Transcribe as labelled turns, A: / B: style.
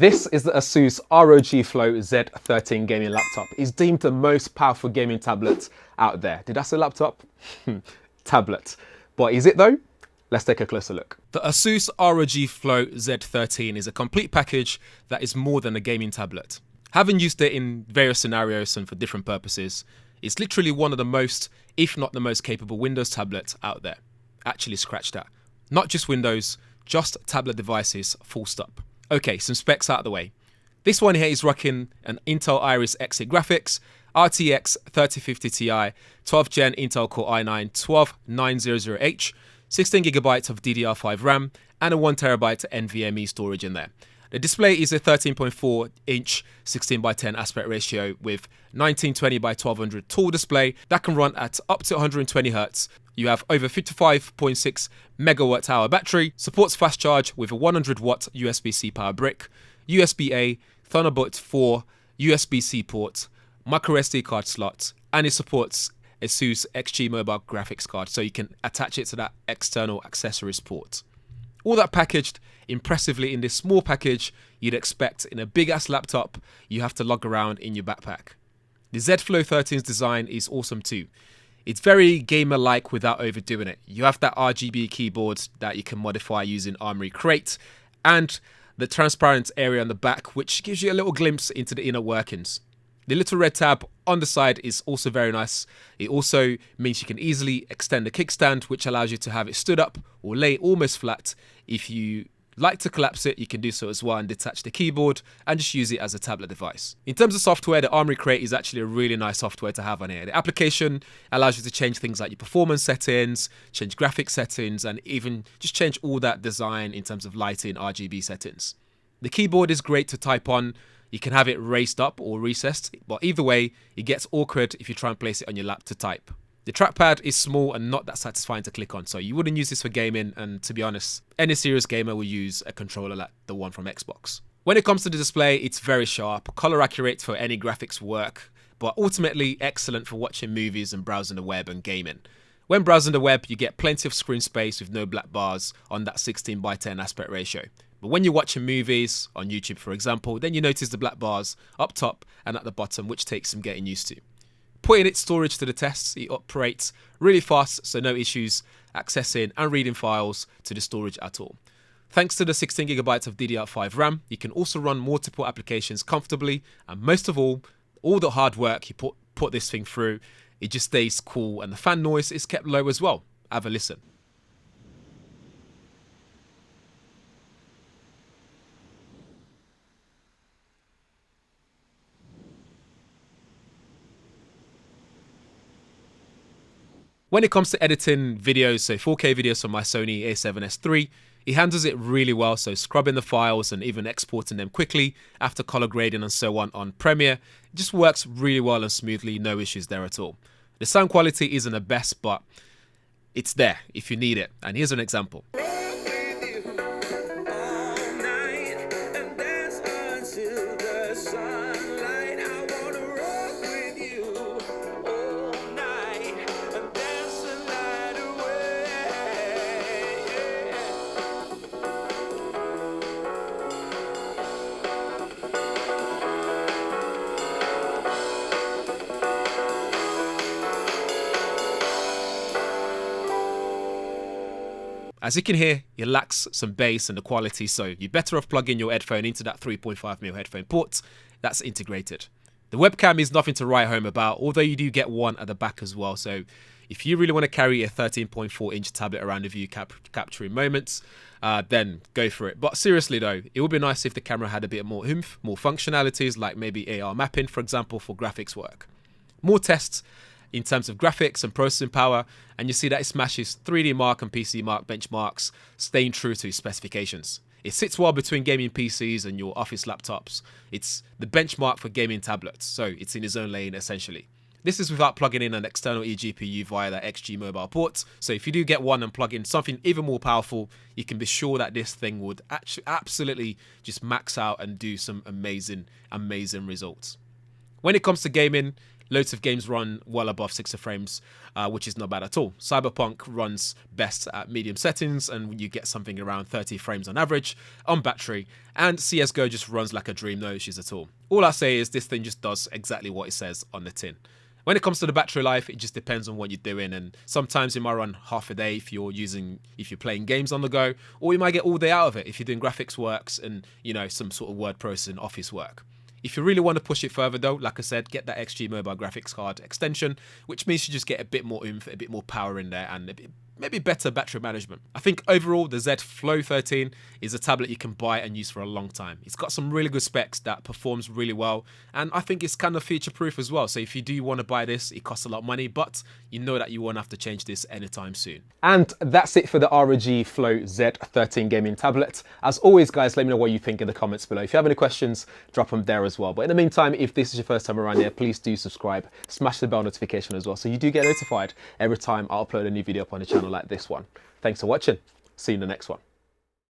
A: This is the ASUS ROG Flow Z13 gaming laptop. It's deemed the most powerful gaming tablet out there. Did I say laptop? Tablet. But is it though? Let's take a closer look. The ASUS ROG Flow Z13 is a complete package that is more than a gaming tablet. Having used it in various scenarios and for different purposes, it's literally one of the most, if not the most capable Windows tablet out there. Actually, scratch that. Not just Windows, just tablet devices, full stop. Okay, some specs out of the way. This one here is rocking an Intel Iris Xe graphics, RTX 3050 Ti, 12th gen Intel Core i9 12900H, 16GB of DDR5 RAM, and a 1TB NVMe storage in there. The display is a 13.4 inch 16:10 aspect ratio with 1920 by 1200 tall display that can run at up to 120 Hz. You have over 55.6 megawatt hour battery, supports fast charge with a 100 watt USB-C power brick, USB-A, Thunderbolt 4, USB-C port, microSD card slot, and it supports ASUS XG mobile graphics card, so you can attach it to that external accessories port. All that packaged impressively in this small package you'd expect in a big ass laptop you have to lug around in your backpack. The Z Flow 13's design is awesome too. It's very gamer-like without overdoing it. You have that RGB keyboard that you can modify using Armoury Crate, and the transparent area on the back which gives you a little glimpse into the inner workings. The little red tab on the side is also very nice. It also means you can easily extend the kickstand, which allows you to have it stood up or lay almost flat. If you like to collapse it, you can do so as well and detach the keyboard and just use it as a tablet device. In terms of software, the Armoury Crate is actually a really nice software to have on here. The application allows you to change things like your performance settings, change graphics settings, and even just change all that design in terms of lighting, RGB settings. The keyboard is great to type on. You can have it raised up or recessed, but either way, it gets awkward if you try and place it on your lap to type. The trackpad is small and not that satisfying to click on, so you wouldn't use this for gaming, and to be honest, any serious gamer will use a controller like the one from Xbox. When it comes to the display, it's very sharp, color accurate for any graphics work, but ultimately excellent for watching movies and browsing the web and gaming. When browsing the web, you get plenty of screen space with no black bars on that 16:10 aspect ratio. But when you're watching movies on YouTube, for example, then you notice the black bars up top and at the bottom, which takes some getting used to. Putting its storage to the test, it operates really fast, so no issues accessing and reading files to the storage at all. Thanks to the 16GB of DDR5 RAM, you can also run multiple applications comfortably, and most of all the hard work you put this thing through, it just stays cool, and the fan noise is kept low as well. Have a listen. When it comes to editing videos, so 4K videos from my Sony a7S III, it handles it really well, so scrubbing the files and even exporting them quickly after color grading and so on Premiere, it just works really well and smoothly, no issues there at all. The sound quality isn't the best, but it's there if you need it, and here's an example. As you can hear, it lacks some bass and the quality, so you're better off plugging your headphone into that 3.5mm headphone port that's integrated. The webcam is nothing to write home about, although you do get one at the back as well, so if you really want to carry a 13.4 inch tablet around with you capturing moments, then go for it. But seriously though, it would be nice if the camera had a bit more oomph, more functionalities like maybe AR mapping, for example, for graphics work. More tests in terms of graphics and processing power, and you see that it smashes 3D Mark and PC Mark benchmarks, staying true to its specifications. It sits well between gaming PCs and your office laptops. It's the benchmark for gaming tablets, so it's in its own lane essentially. This is without plugging in an external eGPU via that XG mobile port, so if you do get one and plug in something even more powerful, you can be sure that this thing would actually absolutely just max out and do some amazing results. When it comes to gaming, Loads of games run well above 60 frames, which is not bad at all. Cyberpunk runs best at medium settings, and you get something around 30 frames on average on battery. And CSGO just runs like a dream, no issues at all. All I say is this thing just does exactly what it says on the tin. When it comes to the battery life, it just depends on what you're doing, and sometimes you might run half a day if you're playing games on the go, or you might get all day out of it if you're doing graphics works and, you know, some sort of word processing office work. If you really want to push it further though, like I said, get that XG mobile graphics card extension, which means you just get a bit more oomph, a bit more power in there, and maybe better battery management. I think overall the Z Flow 13 is a tablet you can buy and use for a long time. It's got some really good specs that performs really well, and I think it's kind of future proof as well. So if you do want to buy this, it costs a lot of money, but you know that you won't have to change this anytime soon. And that's it for the ROG Flow Z13 gaming tablet. As always guys, let me know what you think in the comments below. If you have any questions, drop them there as well. But in the meantime, if this is your first time around here, please do subscribe, smash the bell notification as well, so you do get notified every time I upload a new video up on the channel like this one. Thanks for watching. See you in the next one.